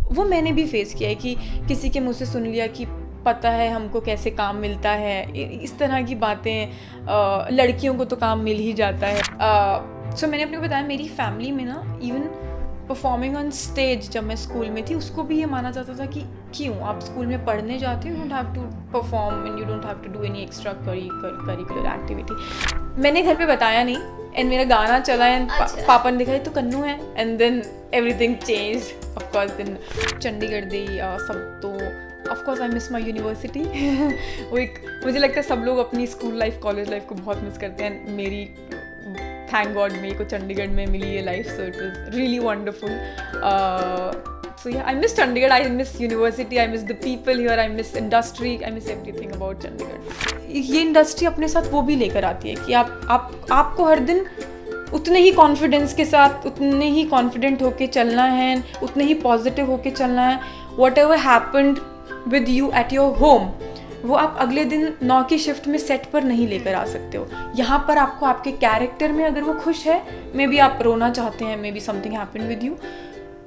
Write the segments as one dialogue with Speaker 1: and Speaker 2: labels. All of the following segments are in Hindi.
Speaker 1: वो मैंने भी फेस किया है कि किसी के मुँह से सुन लिया कि पता है हमको कैसे काम मिलता है, इस तरह की बातें, लड़कियों को तो काम मिल ही जाता है। सो मैंने अपने को बताया मेरी फैमिली में ना इवन परफॉर्मिंग ऑन स्टेज जब मैं स्कूल में थी उसको भी ये माना जाता था कि क्यों आप स्कूल में पढ़ने जाते हो, you don't have to perform and you don't have to do any extra curricular activity. मैंने घर पे बताया नहीं एंड मेरा गाना चला एंड पापा ने देखा ये तो कन्नू है and then everything changed of course. Then Chandigarh दी सब तो of course I miss my university. वो एक मुझे लगता है सब लोग अपनी स्कूल लाइफ कॉलेज लाइफ को बहुत मिस करते हैं। मेरी थैंक गॉड मेरे को चंडीगढ़ में मिली ये life, so it was really wonderful. So yeah, I miss Chandigarh, I miss university, I miss the people here, I miss industry, I miss everything about Chandigarh. ये इंडस्ट्री अपने साथ वो भी लेकर आती है कि आपको हर दिन उतने ही कॉन्फिडेंस के साथ, उतने ही कॉन्फिडेंट होके चलना है, उतने ही पॉजिटिव होके चलना है। Whatever happened with you at your home, वो आप अगले दिन 9 की शिफ्ट में सेट पर नहीं लेकर आ सकते हो। यहाँ पर आपको आपके कैरेक्टर में अगर वो खुश है, मे बी आप रोना चाहते हैं, may be something happened with you,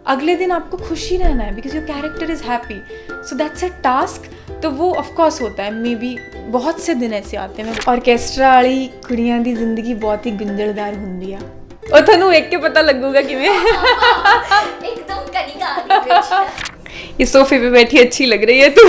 Speaker 1: अगले दिन आपको खुश ही रहना है because your character is happy, so that's a task. तो वो ऑफकोर्स होता है, मे बी बहुत से दिन ऐसे आते हैं। ऑर्केस्ट्रा वाली कुड़ियां दी जिंदगी बहुत ही गुंजलदार होंगी आ और थानू एक के पता लगूगा कि मैं
Speaker 2: एकदम कनिका
Speaker 1: ये सोफे पे बैठी अच्छी लग रही है तू।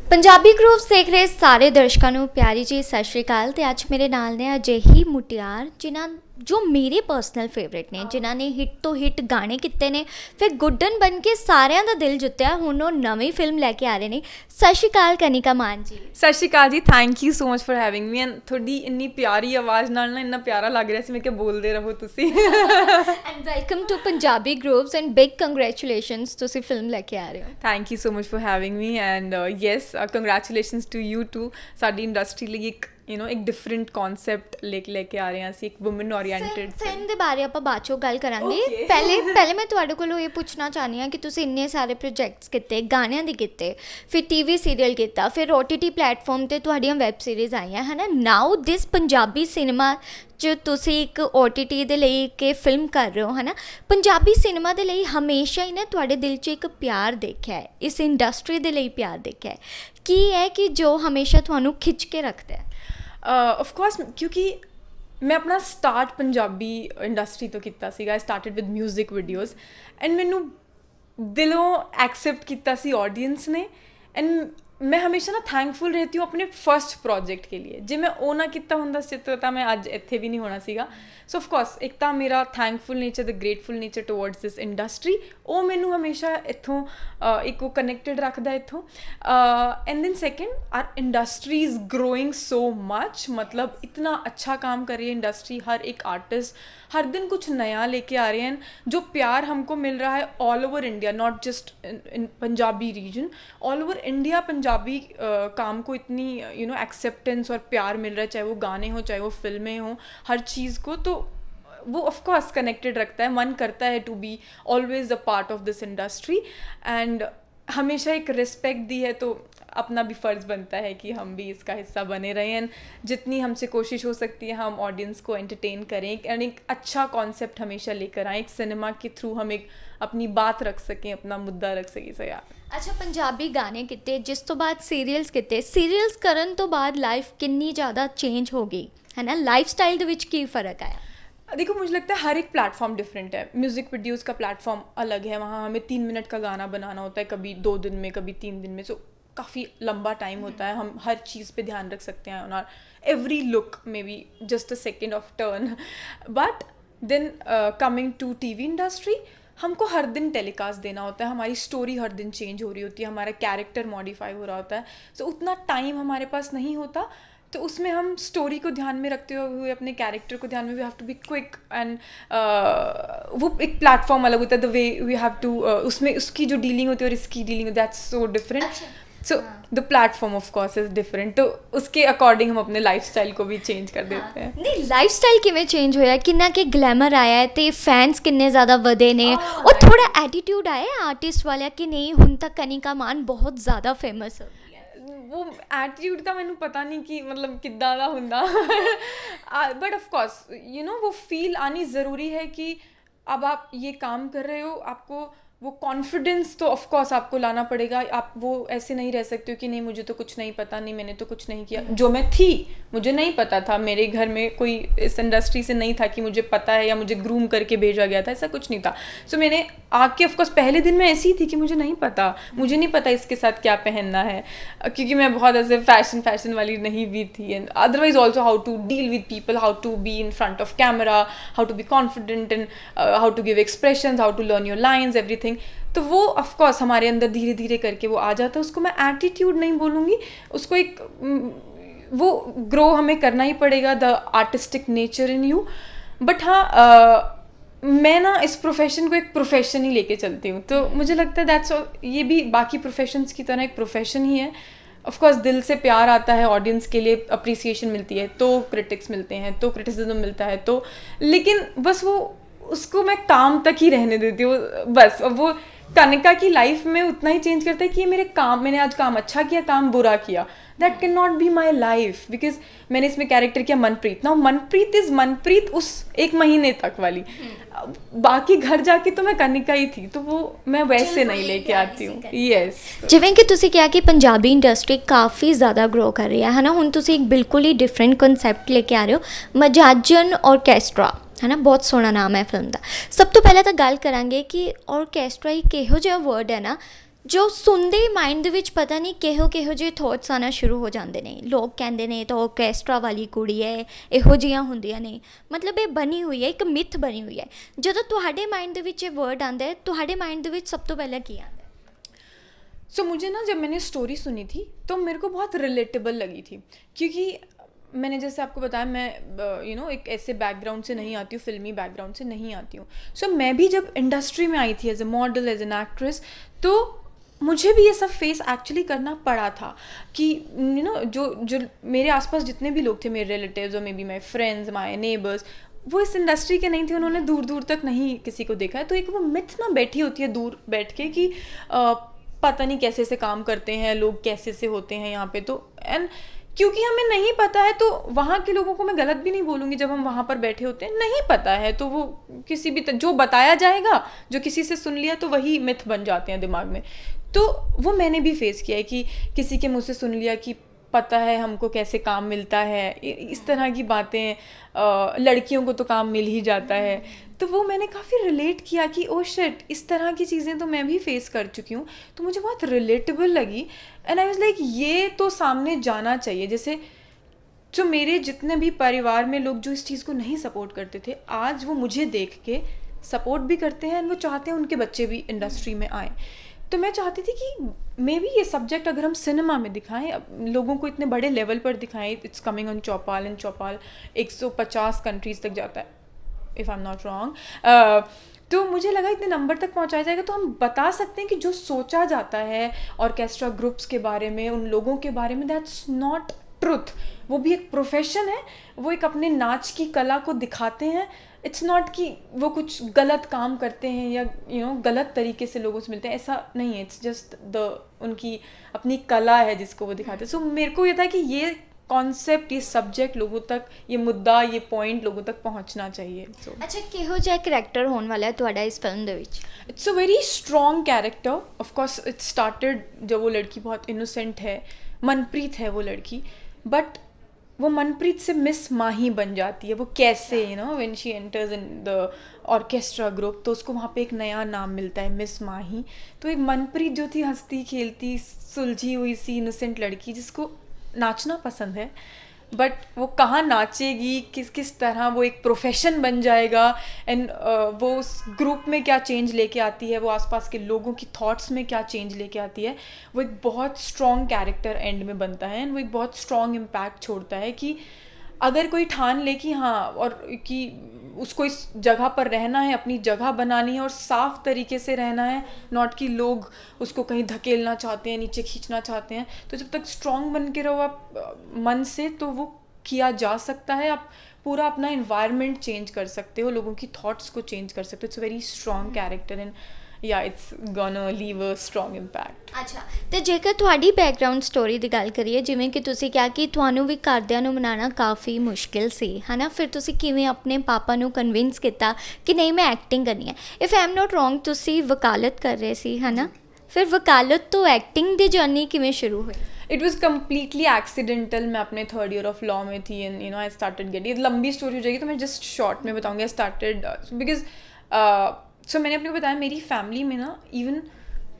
Speaker 2: ਪੰਜਾਬੀ ਗਰੂਵਸ ਦੇਖ ਰਹੇ ਸਾਰੇ ਦਰਸ਼ਕਾਂ ਨੂੰ ਪਿਆਰੀ ਜੀ ਸਤਿ ਸ਼੍ਰੀ ਅਕਾਲ। ਤੇ ਅੱਜ ਮੇਰੇ ਨਾਲ ਨੇ ਅਜਿਹੀ ਮੁਟਿਆਰ ਜਿਨ੍ਹਾਂ ਜੋ ਮੇਰੇ ਪਰਸਨਲ ਫੇਵਰੇਟ ਨੇ, ਜਿਨ੍ਹਾਂ ਨੇ ਹਿੱਟ ਤੋਂ ਹਿੱਟ ਗਾਣੇ ਕੀਤੇ ਨੇ, ਫਿਰ ਗੁੱਡਨ ਬਣ ਕੇ ਸਾਰਿਆਂ ਦਾ ਦਿਲ ਜਿੱਤਿਆ। ਹੁਣ ਉਹ ਨਵੀਂ ਫਿਲਮ ਲੈ ਕੇ ਆ ਰਹੇ ਨੇ। ਸਤਿ ਸ਼੍ਰੀ ਅਕਾਲ ਕਨਿਕਾ ਮਾਨ ਜੀ।
Speaker 1: ਸਤਿ ਸ਼੍ਰੀ ਅਕਾਲ ਜੀ, thank you so much for having me. And ਤੁਹਾਡੀ ਇੰਨੀ ਪਿਆਰੀ ਆਵਾਜ਼ ਨਾਲ ਨਾ ਇੰਨਾ ਪਿਆਰਾ ਲੱਗ ਰਿਹਾ ਸੀ, ਮੈਂ ਕਿਹਾ ਬੋਲਦੇ ਰਹੋ ਤੁਸੀਂ।
Speaker 2: And welcome to Punjabi grooves and big congratulations, ਤੁਸੀਂ ਫਿਲਮ ਲੈ ਕੇ ਆ ਰਹੇ ਹੋ।
Speaker 1: Thank you so much for having me and yes congratulations to you too. ਸਾਡੀ ਇੰਡਸਟਰੀ ਲਈ ਇੱਕ ਇੱਕ ਡਿਫਰੈਂਟ ਕਨਸੈਪਟ ਲੈ ਕੇ ਆ ਰਹੇ ਹਾਂ ਅਸੀਂ, ਇੱਕ ਵੂਮਨ ਓਰੀਐਂਟਡ
Speaker 2: ਫਿਲਮ ਦੇ ਬਾਰੇ ਆਪਾਂ ਬਾਅਦ ਚੋਂ ਗੱਲ ਕਰਾਂਗੇ। ਪਹਿਲੇ ਮੈਂ ਤੁਹਾਡੇ ਕੋਲੋਂ ਇਹ ਪੁੱਛਣਾ ਚਾਹੁੰਦੀ ਹਾਂ ਕਿ ਤੁਸੀਂ ਇੰਨੇ ਸਾਰੇ ਪ੍ਰੋਜੈਕਟਸ ਕੀਤੇ, ਗਾਣਿਆਂ ਦੇ ਕੀਤੇ, ਫਿਰ ਟੀਵੀ ਸੀਰੀਅਲ ਕੀਤਾ, ਫਿਰ OTT ਪਲੇਟਫਾਰਮ 'ਤੇ ਤੁਹਾਡੀਆਂ ਵੈਬ ਸੀਰੀਜ਼ ਆਈਆਂ ਹੈ ਨਾ। ਨਾਓ ਦਿਸ ਪੰਜਾਬੀ ਸਿਨੇਮਾ 'ਚ ਤੁਸੀਂ ਇੱਕ OTT ਦੇ ਲਈ ਇੱਕ ਫਿਲਮ ਕਰ ਰਹੇ ਹੋ ਹੈ ਨਾ। ਪੰਜਾਬੀ ਸਿਨੇਮਾ ਦੇ ਲਈ ਹਮੇਸ਼ਾ ਹੀ ਨਾ ਤੁਹਾਡੇ ਦਿਲ 'ਚ ਇੱਕ ਪਿਆਰ ਦੇਖਿਆ ਹੈ, ਇਸ ਇੰਡਸਟਰੀ ਦੇ ਲਈ ਪਿਆਰ ਦੇਖਿਆ ਹੈ। ਕੀ ਹੈ ਕਿ ਜੋ ਹਮੇਸ਼ਾ ਤੁਹਾਨੂੰ ਖਿੱਚ ਕੇ ਰੱਖਦਾ ਹੈ?
Speaker 1: ऑफ कोर्स क्योंकि मैं अपना स्टार्ट पंजाबी इंडस्ट्री तो किया सीगा। I started with music videos and मैनू दिलों एक्सेप्ट किया सी ऑडियंस ने एंड मैं हमेशा ना थैंकफुल रहती हूँ अपने फर्स्ट प्रोजेक्ट के लिए। जे मैं ओ ना किया होंदा तो मैं अज इत्थे भी नहीं होना सीगा। सो ऑफकोर्स एक तो मेरा thankful nature, the grateful nature towards this industry, वो मैनू हमेशा इत्थों एक कनैक्टेड रखता इत्थों। And then second our industry is growing so much, मतलब इतना अच्छा काम कर रही है इंडस्ट्री। हर एक आर्टिस्ट हर दिन कुछ नया लेके आ रहे हैं। जो प्यार हमको मिल रहा है all over India, not just in Punjabi region, all over India Punjabi काम को इतनी एक्सेप्टेंस और प्यार मिल रहा है, चाहे वो गाने हो चाहे वो फिल्में हों, हर चीज़ को। तो वो ऑफकोर्स कनेक्टेड रखता है, मन करता है to be always a part of this industry and हमेशा एक रिस्पेक्ट दी है तो अपना भी फ़र्ज़ बनता है कि हम भी इसका हिस्सा बने रहें एंड जितनी हमसे कोशिश हो सकती है हम ऑडियंस को एंटरटेन करें एंड एक अच्छा कॉन्सेप्ट हमेशा लेकर आएँ। एक सिनेमा के थ्रू हम एक अपनी बात रख सकें, अपना मुद्दा रख सकें। सो यार
Speaker 2: अच्छा, पंजाबी गाने किते, जिस तो बाद सीरीयल्स किते, सीरीयल्स करन तो बाद लाइफ कितनी ज़्यादा चेंज हो गई है ना। लाइफ स्टाइल दे विच की फ़र्क आया?
Speaker 1: देखो मुझे लगता है हर एक प्लेटफॉर्म डिफरेंट है। म्यूज़िक वीडियोज़ का प्लेटफॉर्म अलग है, वहाँ हमें 3 मिनट का गाना बनाना होता है, कभी 2 दिन में कभी 3 दिन में। सो काफ़ी लंबा टाइम होता है, हम हर चीज़ पे ध्यान रख सकते हैं। On every look may be just a second of turn. But then coming to TV industry, हमको हर दिन टेलीकास्ट देना होता है, हमारी स्टोरी हर दिन चेंज हो रही होती है, हमारा कैरेक्टर मॉडिफाई हो रहा होता है। सो उतना टाइम हमारे पास नहीं होता, तो उसमें हम स्टोरी को ध्यान में रखते हुए अपने कैरेक्टर को ध्यान में, we have to be quick and वो एक प्लेटफॉर्म अलग होता है, the way we have to उसमें उसकी जो डीलिंग होती है और इसकी dealing, that's so different. So the platform of course is different, तो उसके अकॉर्डिंग हम अपने लाइफस्टाइल को भी चेंज कर देते हैं।
Speaker 2: नहीं, लाइफस्टाइल किवें चेंज होया, किन्ना के ग्लैमर आया है ते फैंस किन्ने ज़्यादा वधे ने और थोड़ा एटीट्यूड आया है आर्टिस्ट वाला कि नहीं हुण तक कनिका मान बहुत ज़्यादा फेमस हो गई है।
Speaker 1: वो ਐਟੀਟਿਊਡ ਤਾਂ ਮੈਨੂੰ ਪਤਾ ਨਹੀਂ ਕਿ ਮਤਲਬ ਕਿੱਦਾਂ ਦਾ ਹੁੰਦਾ but of course you know वो फील आनी ज़रूरी है कि अब आप ये काम कर रहे हो, आपको वो कॉन्फिडेंस तो ऑफ कोर्स आपको लाना पड़ेगा। आप वो ऐसे नहीं रह सकते हो कि नहीं मुझे तो कुछ नहीं पता, नहीं मैंने तो कुछ नहीं किया। जो मैं थी मुझे नहीं पता था, मेरे घर में कोई इस इंडस्ट्री से नहीं था कि मुझे पता है या मुझे ग्रूम करके भेजा गया था, ऐसा कुछ नहीं था। सो मैंने आके ऑफ कोर्स पहले दिन मैं ऐसी ही थी कि मुझे नहीं पता इसके साथ क्या पहनना है, क्योंकि मैं बहुत ऐसे फैशन वाली नहीं भी थी। And otherwise also how to deal with people, how to be in front of camera, how to be confident and how to give expressions, how to learn your lines, everything. तो वो ऑफ कोर्स हमारे अंदर धीरे धीरे करके वो आ जाता है। उसको मैं एटीट्यूड नहीं बोलूँगी, उसको एक वो ग्रो हमें करना ही पड़ेगा, the artistic nature in you. But हाँ मैं ना इस प्रोफेशन को एक प्रोफेशन ही लेके चलती हूँ, तो मुझे लगता है दैट्स ये भी बाकी प्रोफेशंस की तरह एक प्रोफेशन ही है। ऑफ कोर्स दिल से प्यार आता है, ऑडियंस के लिए अप्रिसिएशन मिलती है, तो क्रिटिक्स मिलते हैं, तो क्रिटिसिज्म मिलता है, तो लेकिन बस वो उसको मैं काम तक ही रहने देती हूँ बस। अब वो कनिका की लाइफ में उतना ही चेंज करता है कि ये मेरे काम, मैंने आज काम अच्छा किया, काम बुरा किया, that can not be my life. Because मैंने इसमें कैरेक्टर किया मनप्रीत ना, मनप्रीत इज मनप्रीत उस एक महीने तक वाली, बाकी घर जाके तो मैं कनिका ही थी, तो वो मैं वैसे नहीं लेके आती हूँ। यस,
Speaker 2: ਜਿਵੇਂ ਕਿ ਤੁਸੀਂ ਕਿਹਾ ਕਿ ਪੰਜਾਬੀ ਇੰਡਸਟਰੀ ਕਾਫੀ ਜ਼ਿਆਦਾ ਗਰੋ ਕਰ ਰਹੀ ਹੈ ਨਾ, ਹੁਣ ਤੁਸੀਂ ਇੱਕ ਬਿਲਕੁਲ ਹੀ ਡਿਫਰੈਂਟ ਕਨਸੈਪਟ ਲੈ ਕੇ ਆ ਰਹੇ ਹੋ, ਮਜਾਜਨ ਆਰਕੈਸਟਰਾ ਹੈ ਨਾ, ਬਹੁਤ ਸੋਹਣਾ ਨਾਮ ਹੈ ਫਿਲਮ ਦਾ। ਸਭ ਤੋਂ ਪਹਿਲਾਂ ਤਾਂ ਗੱਲ ਕਰਾਂਗੇ ਕਿ ਆਰਕੈਸਟਰਾ ਇੱਕ ਇਹੋ ਜਿਹਾ ਵਰਡ ਹੈ ਨਾ ਜੋ ਸੁਣਦੇ ਹੀ ਮਾਈਂਡ ਦੇ ਵਿੱਚ ਪਤਾ ਨਹੀਂ ਕਿਹੋ ਜਿਹੇ ਥੋਟਸ ਆਉਣਾ ਸ਼ੁਰੂ ਹੋ ਜਾਂਦੇ ਨੇ। ਲੋਕ ਕਹਿੰਦੇ ਨੇ ਤਾਂ ਆਰਕੈਸਟਰਾ ਵਾਲੀ ਕੁੜੀ ਹੈ, ਇਹੋ ਜਿਹੀਆਂ ਹੁੰਦੀਆਂ ਨੇ, ਮਤਲਬ ਇਹ ਬਣੀ ਹੋਈ ਹੈ, ਇੱਕ ਮਿਥ ਬਣੀ ਹੋਈ ਹੈ। ਜਦੋਂ ਤੁਹਾਡੇ ਮਾਈਂਡ ਦੇ ਵਿੱਚ ਇਹ ਵਰਡ ਆਉਂਦਾ ਹੈ, ਤੁਹਾਡੇ ਮਾਈਂਡ ਦੇ ਵਿੱਚ ਸਭ ਤੋਂ ਪਹਿਲਾਂ ਕੀ ਆਉਂਦਾ है?
Speaker 1: सो मुझे ना जब मैंने स्टोरी सुनी थी तो मेरे को बहुत रिलेटेबल लगी थी, क्योंकि मैंने जैसे आपको बताया मैं यू नो एक ऐसे बैकग्राउंड से नहीं आती हूँ, फिल्मी बैकग्राउंड से नहीं आती हूँ। सो मैं भी जब इंडस्ट्री में आई थी as a model, as an actress, तो मुझे भी ये सब फेस एक्चुअली करना पड़ा था कि यू नो जो मेरे आसपास जितने भी लोग थे, मेरे रिलेटिव्स और may be my friends, my neighbours, वो इस इंडस्ट्री के नहीं थे, उन्होंने दूर दूर तक नहीं किसी को देखा है। तो एक वो मिथ ना बैठी होती है दूर बैठ के कि पता नहीं कैसे से काम करते हैं लोग, कैसे से होते हैं यहाँ पे। तो एंड क्योंकि हमें नहीं पता है तो वहाँ के लोगों को मैं गलत भी नहीं बोलूँगी, जब हम वहाँ पर बैठे होते हैं नहीं पता है तो वो किसी भी जो बताया जाएगा, जो किसी से सुन लिया तो वही मिथ बन जाते हैं दिमाग में। तो वो मैंने भी फेस किया है कि किसी के मुँह से सुन लिया कि पता है हमको कैसे काम मिलता है, इस तरह की बातें, लड़कियों को तो काम मिल ही जाता है। तो वो मैंने काफ़ी रिलेट किया कि ओ शिट, इस तरह की चीज़ें तो मैं भी फेस कर चुकी हूँ, तो मुझे बहुत रिलेटेबल लगी। एंड आई वाज लाइक ये तो सामने जाना चाहिए। जैसे जो मेरे जितने भी परिवार में लोग जो इस चीज़ को नहीं सपोर्ट करते थे, आज वो मुझे देख के सपोर्ट भी करते हैं, एंड वो चाहते हैं उनके बच्चे भी इंडस्ट्री में आए। तो मैं चाहती थी कि मे बी ये सब्जेक्ट अगर हम सिनेमा में दिखाएं, लोगों को इतने बड़े लेवल पर दिखाएं, it's coming on Chaupal, and Chaupal 150 countries तक जाता है if I am not wrong. तो मुझे लगा इतने नंबर तक पहुंचाया जाएगा तो हम बता सकते हैं कि जो सोचा जाता है ऑर्केस्ट्रा ग्रुप्स के बारे में, उन लोगों के बारे में, दैट्स नॉट ट्रुथ। वो भी एक प्रोफेशन है, वो एक अपने नाच की कला को दिखाते हैं। इट्स नॉट कि वो कुछ गलत काम करते हैं या यू नो गलत तरीके से लोगों से मिलते हैं, ऐसा नहीं है। इट्स जस्ट उनकी अपनी कला है जिसको वो दिखाते हैं। सो मेरे को ये था कि ये कॉन्सेप्ट, ये सब्जेक्ट लोगों तक, ये मुद्दा, ये पॉइंट लोगों तक पहुंचना चाहिए। सो
Speaker 2: अच्छा, किहो जिहा करैक्टर होने वाला है तुहाडा इस film they which?
Speaker 1: It's a very strong character. Of course it started जब वो लड़की बहुत इनोसेंट है, मनप्रीत है वो लड़की, बट वो मनप्रीत से मिस माही बन जाती है। वो कैसे, you know when she enters in the orchestra group, तो उसको वहाँ पे एक नया नाम मिलता है, मिस माही। तो एक मनप्रीत जो थी हंसती खेलती सुलझी हुई सी इनोसेंट लड़की जिसको नाचना पसंद है, बट वो कहाँ नाचेगी, किस तरह वो एक प्रोफेशन बन जाएगा, एंड वो उस ग्रुप में क्या चेंज लेके आती है, वो आसपास के लोगों की थॉट्स में क्या चेंज लेके आती है, वो एक बहुत स्ट्रॉन्ग कैरेक्टर एंड में बनता है। एंड वो एक बहुत स्ट्रॉन्ग इम्पैक्ट छोड़ता है कि अगर कोई ठान ले कि हाँ, और कि उसको इस जगह पर रहना है, अपनी जगह बनानी है और साफ़ तरीके से रहना है, नॉट कि लोग उसको कहीं धकेलना चाहते हैं, नीचे खींचना चाहते हैं। तो जब तक स्ट्रॉन्ग बन के रहो आप मन से, तो वो किया जा सकता है। आप पूरा अपना इन्वायरमेंट चेंज कर सकते हो, लोगों की थॉट्स को चेंज कर सकते हो। It's a very strong character and yeah, it's gonna leave a strong impact.
Speaker 2: ਅੱਛਾ, ਤੇ ਜੇਕਰ ਤੁਹਾਡੀ ਬੈਕਗਰਾਉਂਡ ਸਟੋਰੀ ਦੀ ਗੱਲ ਕਰੀਏ, ਜਿਵੇਂ ਕਿ ਤੁਸੀਂ ਕਿਹਾ ਕਿ ਤੁਹਾਨੂੰ ਵੀ ਘਰਦਿਆਂ ਨੂੰ ਮਨਾਉਣਾ ਕਾਫੀ ਮੁਸ਼ਕਿਲ ਸੀ, ਹੈ ਨਾ, ਫਿਰ ਤੁਸੀਂ ਕਿਵੇਂ ਆਪਣੇ ਪਾਪਾ ਨੂੰ ਕਨਵਿੰਸ ਕੀਤਾ ਕਿ ਨਹੀਂ ਮੈਂ ਐਕਟਿੰਗ ਕਰਨੀ ਹੈ? If I am not wrong, ਤੁਸੀਂ ਵਕਾਲਤ ਕਰ ਰਹੇ ਸੀ, ਹੈ ਨਾ, ਫਿਰ ਵਕਾਲਤ ਤੋਂ ਐਕਟਿੰਗ ਦੀ ਜਰਨੀ ਕਿਵੇਂ ਸ਼ੁਰੂ ਹੋਈ?
Speaker 1: It was completely accidental. मैं अपने 3rd ईयर ऑफ लॉ में थी and you know I started getting, लंबी स्टोरी हो जाएगी तो मैं जस्ट शॉर्ट में बताऊंगी. आई स्टार्टेड बिकॉज सो मैंने अपने को बताया मेरी फैमिली में ना इवन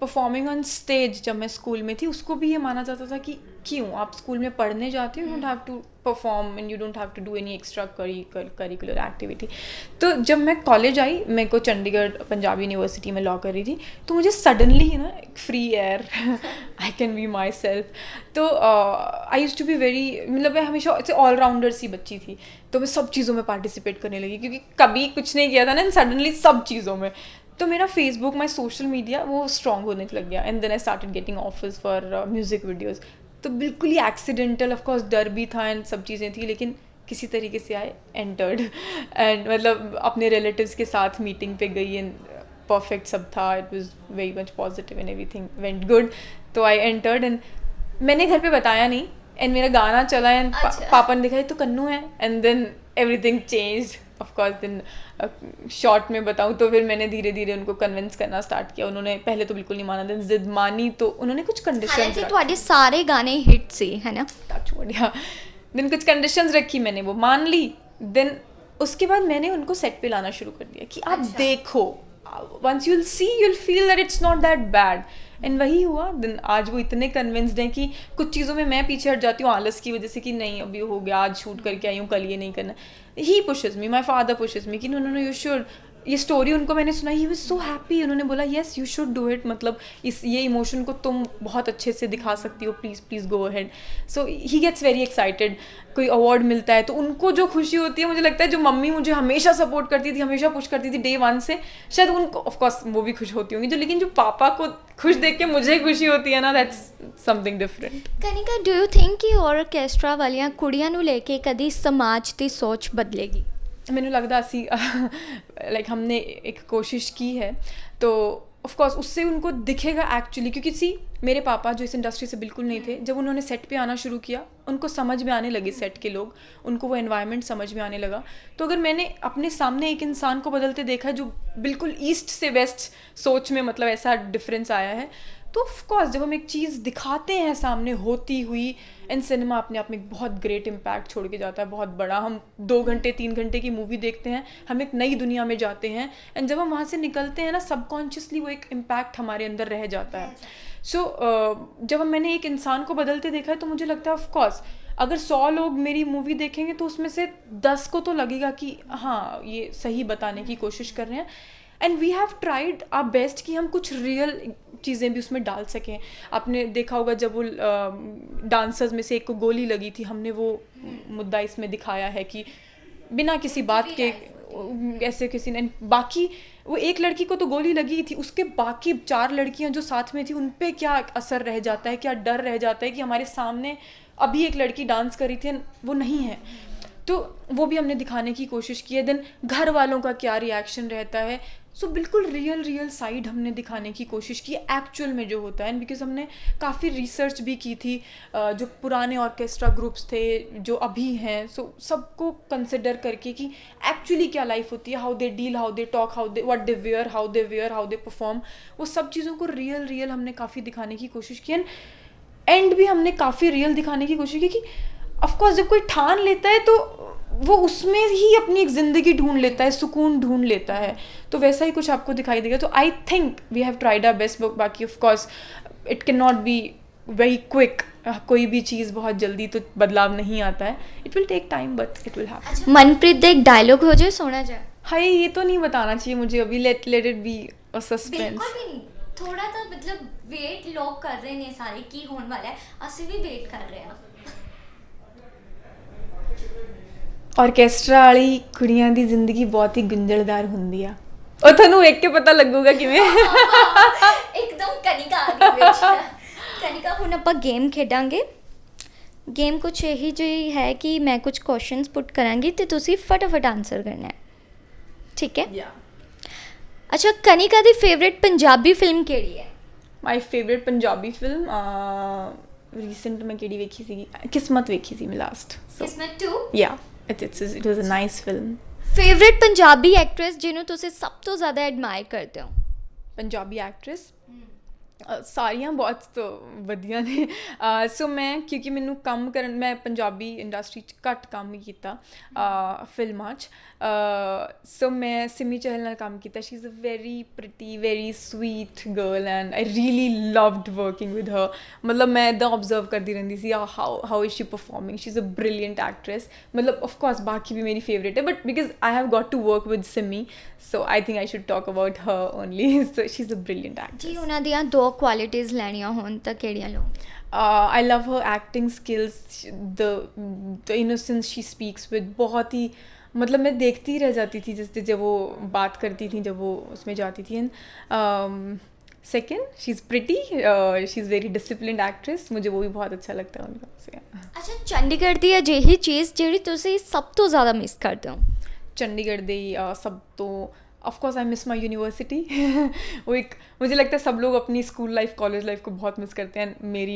Speaker 1: परफॉर्मिंग ऑन स्टेज जब मैं स्कूल में थी उसको भी ये माना जाता था कि क्यों आप स्कूल में पढ़ने जाते हो, you don't have to perform and you don't have to do any extra curricular activity. तो जब मैं कॉलेज आई, मेरे को चंडीगढ़ पंजाब यूनिवर्सिटी में लॉ कर रही थी, तो मुझे सडनली ना free air, I can be myself. तो I use to be very, मतलब मैं हमेशा ऑलराउंडर सी बच्ची थी, तो मैं सब चीज़ों में पार्टिसिपेट करने लगी क्योंकि कभी कुछ नहीं किया था ना, सडनली सब चीज़ों में. तो मेरा फेसबुक, माई सोशल मीडिया वो स्ट्रॉन्ग होने लग गया. And then I started getting offers for music videos. तो बिल्कुल ही एक्सीडेंटल, ऑफ कोर्स डर भी था एंड सब चीज़ें थी, लेकिन किसी तरीके से आई एंटर्ड एंड मतलब अपने रिलेटिव्स के साथ मीटिंग पे गई एंड परफेक्ट सब था. It was very much positive and everything went good. तो आई एंटर्ड एंड मैंने घर पे बताया नहीं एंड मेरा गाना चला एंड पापा ने देखा ये तो कन्नू है and then everything changed. Of course then short में बताऊँ तो फिर मैंने धीरे धीरे उनको कन्विंस करना स्टार्ट किया. उन्होंने पहले तो बिल्कुल नहीं माना, देन जिद मानी, तो उन्होंने कुछ कंडीशंस रखी.
Speaker 2: ਤੁਹਾਡੇ ਸਾਰੇ गाने हिट सी, है ना?
Speaker 1: टच वुड, या देन कुछ कंडीशंस रखी, मैंने वो मान ली. देन उसके बाद मैंने उनको सेट पे लाना शुरू कर दिया कि आप देखो, once you'll see you'll feel that it's not that bad. And वही हुआ. देन आज वो इतने कन्विंस्ड हैं कि कुछ चीज़ों में मैं पीछे हट जाती हूँ आलस की वजह से कि नहीं अभी हो गया, आज शूट करके आई हूँ, कल ये नहीं करना. He pushes me, my father pushes me कि no no no you should. ये स्टोरी उनको मैंने सुनाई, ही वाज सो हैप्पी. उन्होंने बोला yes you should do it, मतलब ये इमोशन को तुम बहुत अच्छे से दिखा सकती हो, please please go ahead. So he gets very excited. कोई अवार्ड मिलता है तो उनको जो खुशी होती है, मुझे लगता है जो मम्मी मुझे हमेशा सपोर्ट करती थी, हमेशा पुश करती थी डे 1 से, शायद उनको ऑफकोर्स वो भी खुश होती होंगी, जो लेकिन जो पापा को खुश देख के मुझे खुशी होती है ना, that's something different.
Speaker 2: Kanika, do you think कि ऑर्केस्ट्रा वालियां कुड़ियां ਨੂੰ ਲੈ ਕੇ ਕਦੀ ਸਮਾਜ ਦੀ ਸੋਚ ਬਦਲੇਗੀ?
Speaker 1: मैंने लगता असी लाइक हमने एक कोशिश की है तो ऑफ कोर्स उससे उनको दिखेगा एक्चुअली, क्योंकि सी मेरे पापा जो इस इंडस्ट्री से बिल्कुल नहीं थे, जब उन्होंने सेट पे आना शुरू किया उनको समझ में आने लगे सेट के लोग, उनको वो एनवायरनमेंट समझ में आने लगा. तो अगर मैंने अपने सामने एक इंसान को बदलते देखा जो बिल्कुल ईस्ट से वेस्ट सोच में, मतलब ऐसा डिफरेंस आया है, तो ऑफकोर्स जब हम एक चीज़ दिखाते हैं सामने होती हुई, एंड सिनेमा अपने आप में एक बहुत ग्रेट इम्पैक्ट छोड़ के जाता है, बहुत बड़ा. हम 2 घंटे 3 घंटे की मूवी देखते हैं, हम एक नई दुनिया में जाते हैं एंड जब हम वहाँ से निकलते हैं ना, सबकॉन्शियसली वो एक इम्पैक्ट हमारे अंदर रह जाता है. सो जब मैंने एक इंसान को बदलते देखा है तो मुझे लगता है ऑफकोर्स अगर 100 लोग मेरी मूवी देखेंगे तो उसमें से 10 को तो लगेगा कि हाँ ये सही बताने की कोशिश कर रहे हैं. And we have tried our best कि हम कुछ रियल चीज़ें भी उसमें डाल सकें. आपने देखा होगा जब वो डांसर्स में से एक को गोली लगी थी, हमने वो मुद्दा इसमें दिखाया है कि बिना किसी बात के ऐसे किसी ने, बाकी वो एक लड़की को तो गोली लगी थी, उसके बाकी 4 लड़कियां जो साथ में थी उन पे क्या असर रह जाता है, क्या डर रह जाता है कि हमारे सामने अभी एक लड़की डांस कर रही थी वो नहीं है. तो वो भी हमने दिखाने की कोशिश की है. देन घर वालों का क्या रिएक्शन रहता है, सो बिल्कुल रियल साइड हमने दिखाने की कोशिश की एक्चुअल में जो होता है. एंड बिकॉज हमने काफ़ी रिसर्च भी की थी, जो पुराने ऑर्केस्ट्रा ग्रुप्स थे जो अभी हैं, सो सबको कंसिडर करके कि एक्चुअली क्या लाइफ होती है, how they deal, how they talk, how they what they wear, how they perform, वो सब चीज़ों को रियल हमने काफ़ी दिखाने की कोशिश की. एंड भी हमने काफ़ी रियल दिखाने की कोशिश की कि ऑफकोर्स जब कोई ठान लेता है तो वो उसमें ही अपनी एक ज़िंदगी ढूंढ लेता है, सुकून ढूंढ लेता है. तो वैसा ही कुछ आपको दिखाई देगा. तो I think we have tried our best. बाकी of course it can not be very quick, कोई भी चीज़ बहुत जल्दी तो बदलाव नहीं आता है. It will take time but it will happen.
Speaker 2: Manpreet ਦਾ एक डायलॉग हो जाए, सोना जाए.
Speaker 1: हाय ये तो नहीं बताना चाहिए मुझे अभी, let it be a suspense.
Speaker 2: बिल्कुल भी नहीं, थोड़ा तो मतलब वेट लोग कर रहे हैं सारे की होने वाला है, ਅਸੀਂ भी वेट कर रहे हैं.
Speaker 1: ऑर्केस्ट्रा वाली कुड़ियां दी जिंदगी बहुत ही गुंझलदार ਹੁੰਦੀ ਆ, ਉਹ ਤੁਹਾਨੂੰ ਵੇਖ ਕੇ ਪਤਾ ਲੱਗੂਗਾ ਕਿਵੇਂ.
Speaker 2: एकदम कनिका आ गई ਵਿੱਚ. कनिका ਹੁਣ ਆਪਾਂ ਗੇਮ ਖੇਡਾਂਗੇ. ਗੇਮ ਕੁਛ ਇਹੀ ਜਿਹੀ ਹੈ ਕਿ ਮੈਂ ਕੁਝ ਕੁਐਸਚਨਸ ਪੁੱਟ ਕਰਾਂਗੀ ਤੇ ਤੁਸੀਂ ਫਟਾਫਟ ਆਨਸਰ ਕਰਨਾ ਹੈ, ਠੀਕ ਹੈ? ਅੱਛਾ ਕਨਿਕਾ ਦੀ ਫੇਵਰੇਟ ਪੰਜਾਬੀ ਫਿਲਮ ਕਿਹੜੀ ਹੈ?
Speaker 1: My favourite Punjabi film recent ਮੈਂ ਕਿਹੜੀ ਵੇਖੀ ਸੀ, ਕਿਸਮਤ ਵੇਖੀ ਸੀ ਮੈਂ last.
Speaker 2: Qismat 2?
Speaker 1: Yeah it was a nice film.
Speaker 2: Favourite Punjabi actress ਜਿਹਨੂੰ ਤੁਸੀਂ ਸਭ ਤੋਂ ਜ਼ਿਆਦਾ ਐਡਮਾਇਰ ਕਰਦੇ ਹੋ?
Speaker 1: ਪੰਜਾਬੀ ਐਕਟਰੈਸ ਸਾਰੀਆਂ ਬਹੁਤ ਵਧੀਆ ਨੇ। ਸੋ ਮੈਂ ਕਿਉਂਕਿ ਮੈਨੂੰ ਕੰਮ ਕਰਨ, ਮੈਂ ਪੰਜਾਬੀ ਇੰਡਸਟਰੀ 'ਚ ਘੱਟ ਕੰਮ ਹੀ ਕੀਤਾ ਫਿਲਮਾਂ 'ਚ। ਸੋ ਮੈਂ ਸਿਮੀ ਚਹਿਲ ਨਾਲ ਕੰਮ ਕੀਤਾ। She is a very pretty, very sweet girl and I really loved working with her. ਮਤਲਬ ਮੈਂ ਇੱਦਾਂ ਓਬਜ਼ਰਵ ਕਰਦੀ ਰਹਿੰਦੀ ਸੀ how is she performing. She is a brilliant actress. ਮਤਲਬ ਆਫਕੋਰਸ ਬਾਕੀ ਵੀ ਮੇਰੀ ਫੇਵਰੇਟ ਹੈ, but because I have got to work with Simmi, so I think I should talk about her only. So she is a brilliant actress.
Speaker 2: ਜੀ ਉਹਨਾਂ ਦੀਆਂ 2 ਕੁਆਲਿਟੀਜ਼ ਲੈਣੀਆਂ ਹੋਣ ਤਾਂ ਕਿਹੜੀਆਂ ਲਓ?
Speaker 1: I love her acting skills, the innocence she speaks with. बहुत ही मतलब मैं देखती ही रह जाती थी जैसे जब वो बात करती थी, जब वो उसमें जाती थी। And second she is pretty, she is very disciplined actress. मुझे वो भी बहुत अच्छा लगता है उनका से।
Speaker 2: ਅੱਛਾ ਚੰਡੀਗੜ੍ਹ ਦੀ ਅਜਿਹੀ ਚੀਜ਼ ਜਿਹੜੀ ਤੁਸੀਂ ਸਭ ਤੋਂ ਜ਼ਿਆਦਾ ਮਿਸ ਕਰਦੇ ਹੋ?
Speaker 1: चंडीगढ़ दी सब तो of course I miss my university. वो एक मुझे लगता है सब लोग अपनी स्कूल लाइफ, कॉलेज लाइफ को बहुत मिस करते हैं। मेरी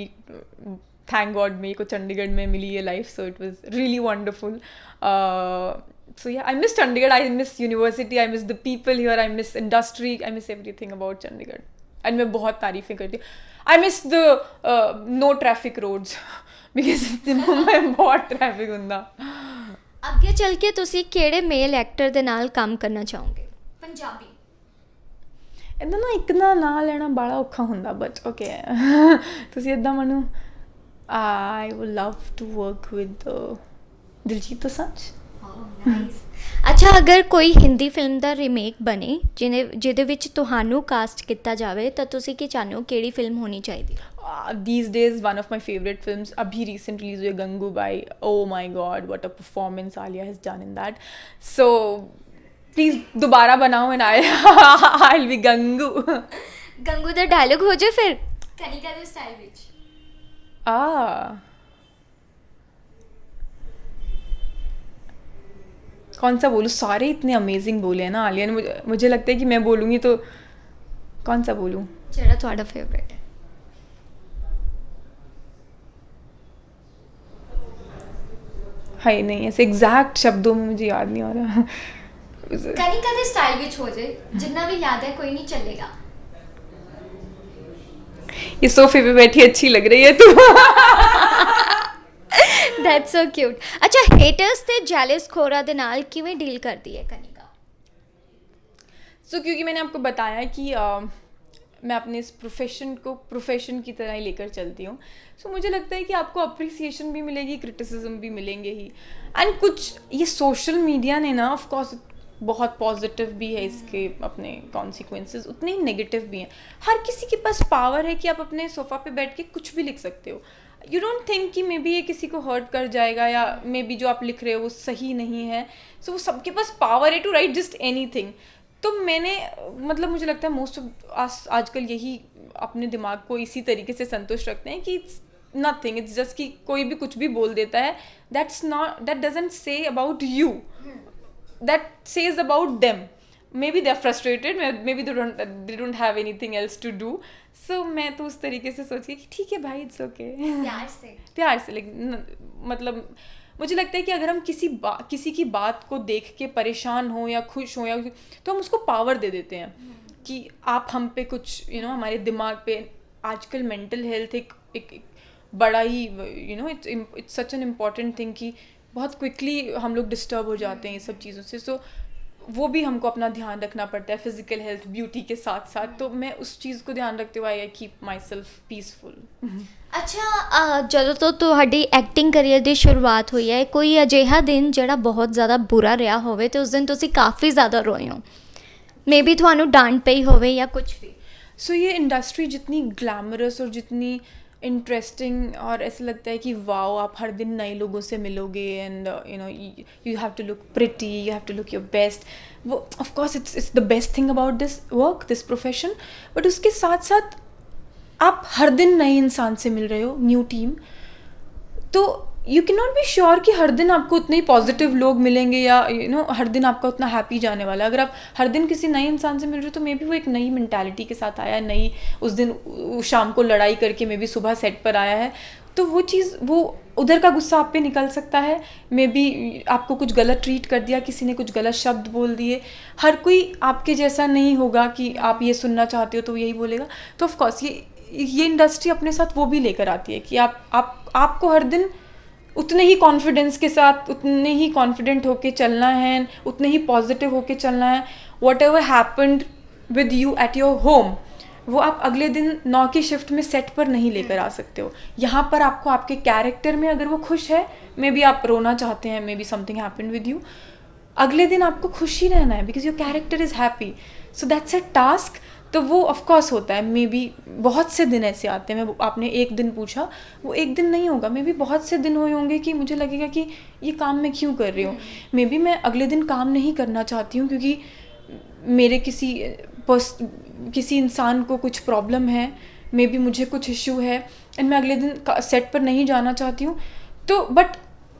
Speaker 1: थैंक गॉड मेरे को चंडीगढ़ में मिली ये life, so it was really wonderful. So yeah I miss Chandigarh, I miss university, I miss the people here, I miss industry, I miss everything about Chandigarh. And मैं बहुत तारीफ़ें करती हूँ। I miss the no traffic roads because Mumbai में बहुत ट्रैफिक होंदा।
Speaker 2: ਅੱਗੇ ਚੱਲ ਕੇ ਤੁਸੀਂ ਕਿਹੜੇ ਮੇਲ ਐਕਟਰ ਦੇ ਨਾਲ ਕੰਮ ਕਰਨਾ ਚਾਹੋਗੇ ਪੰਜਾਬੀ?
Speaker 1: ਇੱਦਾਂ ਨਾ ਇੱਕ ਦਾ ਨਾਂ ਲੈਣਾ ਬੜਾ ਔਖਾ ਹੁੰਦਾ, ਬਟ ਓਕੇ ਤੁਸੀਂ ਇੱਦਾਂ ਮੈਨੂੰ I would love to work with Diljit Dosanjh.
Speaker 2: ਅੱਛਾ ਅਗਰ ਕੋਈ ਹਿੰਦੀ ਫਿਲਮ ਦਾ ਰੀਮੇਕ ਬਣੇ ਜਿਹਦੇ ਵਿੱਚ ਤੁਹਾਨੂੰ ਕਾਸਟ ਕੀਤਾ ਜਾਵੇ ਤਾਂ ਤੁਸੀਂ ਕੀ ਚਾਹੁੰਦੇ ਹੋ ਕਿਹੜੀ ਫਿਲਮ ਹੋਣੀ ਚਾਹੀਦੀ?
Speaker 1: These days one of my favorite films abhi recent release हुई Gangubai. Oh my god, what a performance Alia has done in that. So please dobara banao and I'll be Gangu.
Speaker 2: Gangu ਦਾ ਡਾਇਲੋਗ ਹੋ ਜਾਏ ਫਿਰ ਕਨਿਕਾ ਦੇ ਸਟਾਈਲ ਵਿੱਚ।
Speaker 1: कौन सा बोलूँ? सारे इतने अमेजिंग बोले हैं ना आलिया ने। मुझे लगता है कि मैं बोलूँगी तो कौन सा बोलूँ?
Speaker 2: ਜਿਹੜਾ ਤੁਹਾਡਾ ਫੇਵरेट है?
Speaker 1: हाय नहीं, ऐसे एग्जैक्ट शब्दों में मुझे याद नहीं आ रहा।
Speaker 2: ਕਨਿਕਾ ਦੇ ਸਟਾਈਲ ਵਿੱਚ ਹੋ ਜਾਏ ਜਿੰਨਾ ਵੀ ਯਾਦ ਹੈ ਕੋਈ ਨਹੀਂ ਚੱਲੇਗਾ।
Speaker 1: ये सोफे पे बैठी अच्छी लग रही है तू।
Speaker 2: That's so cute. ਅੱਛਾ हेटर्स ਤੇ जेलस खोरा ਦੇ ਨਾਲ ਕਿਵੇਂ ਡੀਲ ਕਰਦੀ ਹੈ ਕਨਿਕਾ?
Speaker 1: सो क्योंकि मैंने आपको बताया कि मैं अपने इस प्रोफेशन को प्रोफेशन की तरह ही लेकर चलती हूँ। सो मुझे लगता है कि आपको अप्रिसिएशन भी मिलेगी, क्रिटिसिज्म भी मिलेंगे ही। एंड कुछ ये सोशल मीडिया ने ना ऑफकोर्स बहुत पॉजिटिव भी है इसके अपने कॉन्सिक्वेंसेस, उतने ही नेगेटिव भी हैं। हर किसी के पास पावर है कि आप अपने सोफ़ा पे बैठ के कुछ भी लिख सकते हो। यू डोंट थिंक कि मे बी ये किसी को हर्ट कर जाएगा या मे बी जो आप लिख रहे हो वो सही नहीं है। सो वो सबके पास पावर है टू राइट जस्ट एनीथिंग। तो मैंने मतलब मुझे लगता है मोस्ट ऑफ आजकल यही अपने दिमाग को इसी तरीके से संतुष्ट रखते हैं कि इट्स नथिंग, इट्स जस्ट कि कोई भी कुछ भी बोल देता है, that doesn't say about you, that says about them. Maybe they are frustrated, maybe they don't have anything else to do. So मैं तो उस तरीके से सोची कि ठीक है भाई, इट्स ओके। प्यार से लेकिन मतलब मुझे लगता है कि अगर हम किसी की बात को देख के परेशान हो या खुश हो या तो हम उसको पावर दे देते हैं कि आप हम पे कुछ हमारे दिमाग पे आजकल मेंटल हेल्थ एक बड़ा ही it's such an important thing कि बहुत क्विकली हम लोग डिस्टर्ब हो जाते हैं ये सब चीज़ों से। सो वो भी हमको अपना ध्यान रखना पड़ता है फिज़िकल हेल्थ ब्यूटी के साथ साथ। तो मैं उस चीज़ को ध्यान रखते हुए I keep my self peaceful.
Speaker 2: ਅੱਛਾ ਜਦੋਂ ਤੋਂ ਤੁਹਾਡੀ ਐਕਟਿੰਗ ਕਰੀਅਰ ਦੀ ਸ਼ੁਰੂਆਤ ਹੋਈ ਹੈ ਕੋਈ ਅਜਿਹਾ ਦਿਨ ਜਿਹੜਾ ਬਹੁਤ ਜ਼ਿਆਦਾ ਬੁਰਾ ਰਿਹਾ ਹੋਵੇ ਤੇ ਉਸ ਦਿਨ ਤੁਸੀਂ ਕਾਫੀ ਜ਼ਿਆਦਾ ਰੋਏ ਹੋ, ਮੇ ਬੀ ਤੁਹਾਨੂੰ ਡਾਂਟ ਪਈ ਹੋਵੇ ਜਾਂ ਕੁਝ ਵੀ?
Speaker 1: सो ये इंडस्ट्री जितनी ग्लैमरस और जितनी इंटरेस्टिंग और ऐसा लगता है कि वाओ आप हर दिन नए लोगों से मिलोगे and you have to look pretty, you have to look your best. वो of course it's the best thing about this work, this profession. But उसके साथ साथ आप हर दिन नए इंसान से मिल रहे हो, न्यू टीम। तो you can not be sure कि हर दिन आपको उतने ही पॉजिटिव लोग मिलेंगे या हर दिन आपका उतना हैप्पी जाने वाला है. अगर आप हर दिन किसी नए इंसान से मिल रहे हो तो मे बी वो एक नई मेंटालिटी के साथ आया है, नई उस दिन शाम को लड़ाई करके मे बी सुबह सेट पर आया है, तो वो चीज़, वो उधर का गुस्सा आप पे निकल सकता है. मे बी आपको कुछ गलत ट्रीट कर दिया, किसी ने कुछ गलत शब्द बोल दिए. हर कोई आपके जैसा नहीं होगा कि आप ये सुनना चाहते हो तो यही बोलेगा. तो ऑफकोर्स ये इंडस्ट्री अपने साथ वो भी लेकर आती है कि आपको हर दिन उतने ही कॉन्फिडेंस के साथ, उतने ही कॉन्फिडेंट होके चलना है, उतने ही पॉजिटिव होके चलना है. What ever happened with you at your home, वो आप अगले दिन 9 की शिफ्ट में सेट पर नहीं लेकर आ सकते हो. यहाँ पर आपको आपके कैरेक्टर में, अगर वो खुश है, मे बी आप रोना चाहते हैं, may be something happened with you, अगले दिन आपको खुश ही रहना है because your character is happy. So that's a task. तो वो ऑफकोर्स होता है. मे बी बहुत से दिन ऐसे आते हैं, आपने एक दिन पूछा, वो एक दिन नहीं होगा, मे बी बहुत से दिन हुए होंगे कि मुझे लगेगा कि ये काम मैं क्यों कर रही हूँ. मे बी मैं अगले दिन काम नहीं करना चाहती हूँ क्योंकि मेरे किसी इंसान को कुछ प्रॉब्लम है, मे बी मुझे कुछ इशू है एंड मैं अगले दिन सेट पर नहीं जाना चाहती हूँ. तो but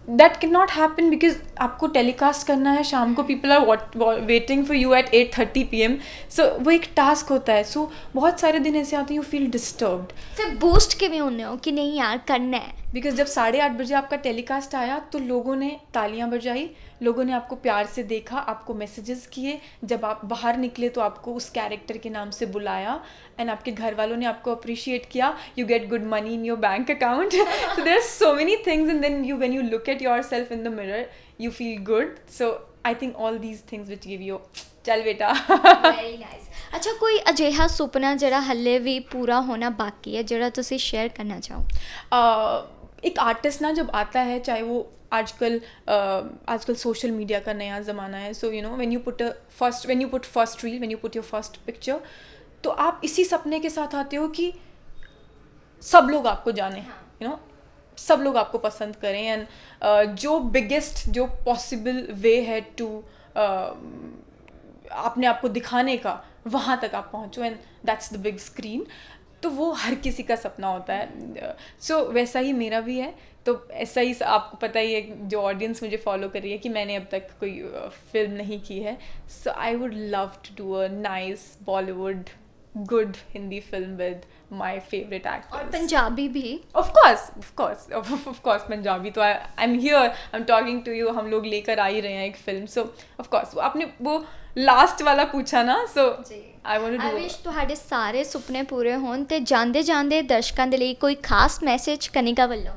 Speaker 1: that can not happen because आपको टेलीकास्ट करना है शाम को, people are waiting for you at 8:30 PM. So वो एक टास्क होता है. सो बहुत सारे दिन ऐसे आते हैं यू फील डिस्टर्ब्ड.
Speaker 2: फिर बूस्ट किਵੇਂ ਹੁੰਦੇ हो कि नहीं यार करना है?
Speaker 1: बिकॉज जब 8:30 बजे आपका टेलीकास्ट आया तो लोगों ने तालियां बजाई, लोगों ने आपको प्यार से देखा, आपको मैसेजेस किए. जब आप बाहर निकले तो आपको उस कैरेक्टर के नाम से बुलाया एंड आपके घर वालों ने आपको अप्रिशिएट किया. You get good money in your bank account. So there are so many things and then when you look at yourself in the mirror you feel good. So I think all these things which give you चल बेटा.
Speaker 2: Very nice. ਅੱਛਾ, ਕੋਈ ਅਜਿਹਾ ਸੁਪਨਾ ਜਿਹੜਾ ਹੱਲੇ ਵੀ ਪੂਰਾ ਹੋਣਾ ਬਾਕੀ ਹੈ ਜਿਹੜਾ ਤੁਸੀਂ ਸ਼ੇਅਰ ਕਰਨਾ ਚਾਹੋ?
Speaker 1: एक आर्टिस्ट ना जब आता है, चाहे वो आजकल सोशल मीडिया का नया ज़माना है. So you know when you put first reel, when you put your first picture, तो आप इसी सपने के साथ आते हो कि सब लोग आपको जाने, यू नो, सब लोग आपको पसंद करें. एंड जो बिगेस्ट, जो पॉसिबल वे है टू अपने आप को दिखाने का, वहाँ तक आप पहुँचो and that's the big screen. तो वो हर किसी का सपना होता है. सो वैसा ही मेरा भी है. तो ऐसा ही आपको पता ही है, जो ऑडियंस मुझे फॉलो कर रही है, कि मैंने अब तक कोई फिल्म नहीं की है. So I would love to do a nice Bollywood good Hindi film with my favourite actor.
Speaker 2: और पंजाबी भी?
Speaker 1: Of course Punjabi. तो I am here, I am talking to you. हम लोग लेकर आ ही रहे हैं एक फिल्म. सो ऑफ कोर्स आपने वो लास्ट वाला पूछा ना, सो आई वांट टू डू.
Speaker 2: ਵਿਸ਼ ਤੁਹਾਡੇ ਸਾਰੇ ਸੁਪਨੇ ਪੂਰੇ ਹੋਣ ਤੇ ਜਾਂਦੇ ਜਾਂਦੇ ਦਰਸ਼ਕਾਂ ਦੇ ਲਈ ਕੋਈ ਖਾਸ ਮੈਸੇਜ ਕਨਿਕਾ ਵੱਲੋਂ?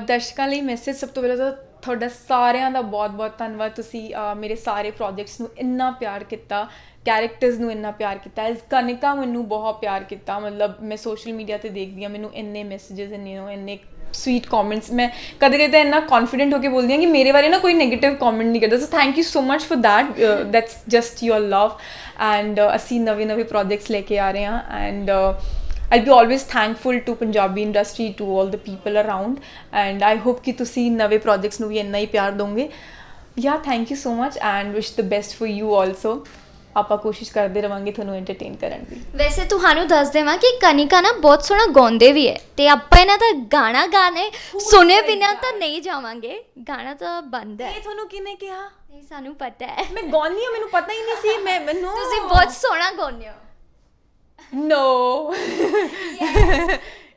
Speaker 1: ਦਰਸ਼ਕਾਂ ਲਈ ਮੈਸੇਜ, ਸਭ ਤੋਂ ਪਹਿਲਾਂ ਤਾਂ ਤੁਹਾਡਾ ਸਾਰਿਆਂ ਦਾ ਬਹੁਤ ਧੰਨਵਾਦ. ਤੁਸੀਂ ਮੇਰੇ ਸਾਰੇ ਪ੍ਰੋਜੈਕਟਸ ਨੂੰ ਇੰਨਾ ਪਿਆਰ ਕੀਤਾ, ਕੈਰੈਕਟਰਸ ਨੂੰ ਇੰਨਾ ਪਿਆਰ ਕੀਤਾ. ਐਜ਼ ਕਨਿਕਾ ਮੈਨੂੰ ਬਹੁਤ ਪਿਆਰ ਕੀਤਾ. ਮਤਲਬ ਮੈਂ ਸੋਸ਼ਲ ਮੀਡੀਆ 'ਤੇ ਦੇਖਦੀ ਹਾਂ, ਮੈਨੂੰ ਇੰਨੇ ਮੈਸੇजेस, ਇੰਨੇ स्वीट कॉमेंट्स. मैं कदे कदे इन्ना कॉन्फिडेंट होकर बोलती हूँ कि मेरे बारे ना कोई नेगेटिव कॉमेंट नहीं करता. So thank you so much for that's just your love. And असी नवे प्रोजेक्ट्स लेके आ रहे हैं and I be always thankful to Punjabi industry, to all the people around. And I hope कि तुसी नवे प्रोजेक्ट्स ਨੂੰ ਵੀ ਇੰਨਾ ਹੀ ਪਿਆਰ ਦੋਗੇ. या thank you so much and wish the best for you also. ਆਪਾਂ ਕੋਸ਼ਿਸ਼ ਕਰਦੇ ਰਵਾਂਗੇ ਤੁਹਾਨੂੰ ਐਂਟਰਟੇਨ ਕਰਨ ਦੀ.
Speaker 2: ਵੈਸੇ ਤੁਹਾਨੂੰ ਦੱਸ ਦੇਵਾਂ ਕਿ ਕਨਿਕਾ ਨਾ ਬਹੁਤ ਸੋਹਣਾ ਗਾਉਂਦੇ ਵੀ ਹੈ ਤੇ ਆਪਾਂ ਇਹਨਾਂ ਦਾ ਗਾਣਾ ਗਾਣੇ ਸੁਣੇ ਬਿਨਾਂ ਤਾਂ ਨਹੀਂ ਜਾਵਾਂਗੇ. ਗਾਣਾ ਤਾਂ ਬੰਦ ਹੈ.
Speaker 1: ਇਹ ਤੁਹਾਨੂੰ ਕਿਹਨੇ ਕਿਹਾ?
Speaker 2: ਨਹੀਂ, ਸਾਨੂੰ ਪਤਾ ਹੈ.
Speaker 1: ਮੈਂ ਗਾਉਂਦੀ ਹਾਂ, ਮੈਨੂੰ ਪਤਾ ਹੀ ਨਹੀਂ ਸੀ. ਮੈਨੂੰ
Speaker 2: ਤੁਸੀਂ ਬਹੁਤ ਸੋਹਣਾ ਗਾਉਂਦੇ ਹੋ.
Speaker 1: नो.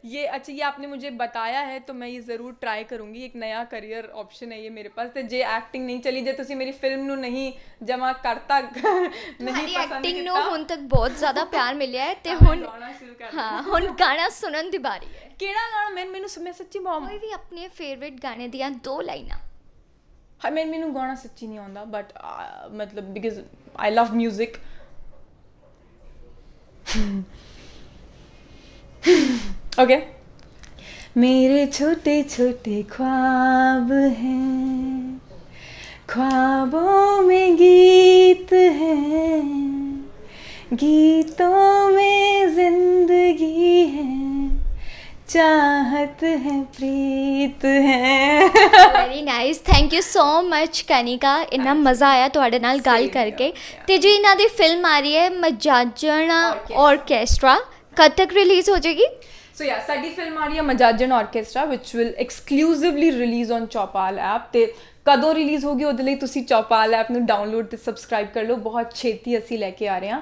Speaker 1: ये अच्छा, ये आपने मुझे बताया है तो मैं ये ज़रूर ट्राई करूँगी. एक नया करियर ऑप्शन है ये मेरे पास. तो जे एक्टिंग नहीं चली, जे तुसी मेरी फिल्म ਨੂੰ ਨਹੀਂ ਜਮਾ ਕਰਤਾ, ਨਹੀਂ ਪਸੰਦ
Speaker 2: ਐਕਟਿੰਗ ਨੂੰ
Speaker 1: ਕੀਤਾ,
Speaker 2: ਹੁਣ ਤੱਕ ਬਹੁਤ ਜ਼ਿਆਦਾ ਪਿਆਰ ਮਿਲਿਆ ਹੈ ਤੇ ਹੁਣ
Speaker 1: ਗਾਣਾ ਸ਼ੁਰੂ ਕਰ.
Speaker 2: ਹਾਂ, ਹੁਣ ਗਾਣਾ ਸੁਣਨ ਦੀ ਵਾਰੀ ਹੈ.
Speaker 1: ਕਿਹੜਾ ਗਾਣਾ? ਮੈਨੂੰ ਸੱਚੀ ਬਹੁਤ,
Speaker 2: ਕੋਈ ਵੀ ਆਪਣੇ ਫੇਵਰਿਟ ਗਾਣੇ ਦੀਆਂ 2 ਲਾਈਨਾਂ.
Speaker 1: ਹਾਂ, ਮੈਨੂੰ ਗਾਣਾ ਸੱਚੀ ਨਹੀਂ ਆਉਂਦਾ ਬਟ ਮਤਲਬ because I love music. Okay. मेरे छोटे छोटे ख्वाब हैं, ख्वाबों में गीत हैं, गीतों में जिंदगी है, चाहत है, प्रीत है.
Speaker 2: Very nice. Thank you so much Kanika. ਇੰਨਾ ਮਜ਼ਾ ਆਇਆ ਤੁਹਾਡੇ ਨਾਲ ਗੱਲ ਕਰਕੇ. ਤੇ ਜੀ ਇਹਨਾਂ ਦੀ ਫਿਲਮ ਆ ਰਹੀ ਹੈ ਮਜਾਜਣਾ ਆਰਕੈਸਟਰਾ, ਕਦ ਤੱਕ ਰਿਲੀਜ਼ ਹੋ ਜਾਏਗੀ?
Speaker 1: ਸੋ ਯਾ ਸਾਡੀ ਫਿਲਮ ਆ ਰਹੀ ਹੈ Majajan orchestra which will exclusively release on Chaupal app ਤੇ ਕਦੋਂ ਰਿਲੀਜ਼ ਹੋਗੀ ਉਹਦੇ ਲਈ ਤੁਸੀਂ ਚੌਪਾਲ ਐਪ ਨੂੰ ਡਾਊਨਲੋਡ ਤੇ ਸਬਸਕ੍ਰਾਈਬ ਕਰ ਲਓ ਬਹੁਤ ਛੇਤੀ ਅਸੀਂ ਲੈ ਕੇ ਆ ਰਹੇ ਹਾਂ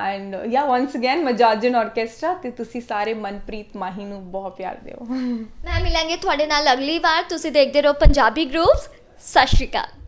Speaker 1: ਐਂਡ ਯਾ ਵਾਂਸ ਅਗੇਨ ਮਜਾਜਨ ਆਰਕੈਸਟਰਾ ਤੇ ਤੁਸੀਂ ਸਾਰੇ ਮਨਪ੍ਰੀਤ ਮਾਹੀ ਨੂੰ ਬਹੁਤ ਪਿਆਰ ਦਿਓ
Speaker 2: ਮੈਂ ਮਿਲਾਂਗੇ ਤੁਹਾਡੇ ਨਾਲ ਅਗਲੀ ਵਾਰ ਤੁਸੀਂ ਦੇਖਦੇ ਰਹੋ ਪੰਜਾਬੀ ਗਰੂਪਸ ਸਤਿ ਸ਼੍ਰੀ ਅਕਾਲ